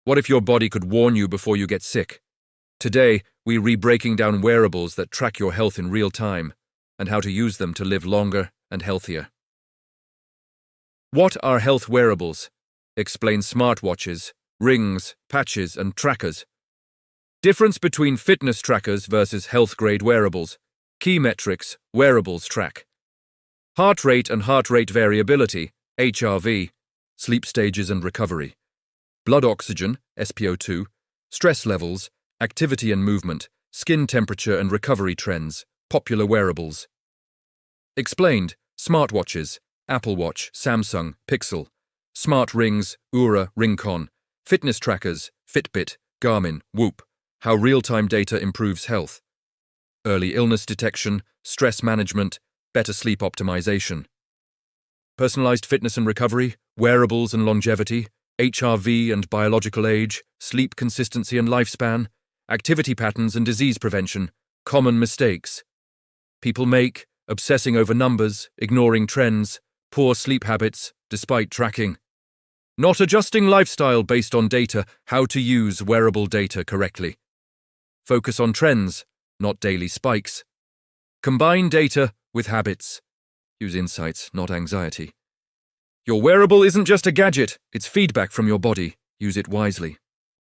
What if your body could warn you before you get sick? Today, we re-breaking down wearables that track your health in real time and how to use them to live longer and healthier. What are health wearables? Explain smartwatches, rings, patches, and trackers. Difference between fitness trackers versus health-grade wearables. Key metrics, wearables track. Heart rate and heart rate variability, HRV, sleep stages and recovery. Blood oxygen, SpO2, stress levels, activity and movement, skin temperature and recovery trends, popular wearables. Explained, smartwatches, Apple Watch, Samsung, Pixel, smart rings, Oura, Ringcon, fitness trackers, Fitbit, Garmin, Whoop, how real-time data improves health. Early illness detection, stress management, better sleep optimization. Personalized fitness and recovery, wearables and longevity, HRV and biological age, sleep consistency and lifespan, activity patterns and disease prevention, common mistakes. People make, obsessing over numbers, ignoring trends, poor sleep habits, despite tracking. Not adjusting lifestyle based on data, how to use wearable data correctly. Focus on trends, not daily spikes. Combine data with habits. Use insights, not anxiety. Your wearable isn't just a gadget, it's feedback from your body. Use it wisely.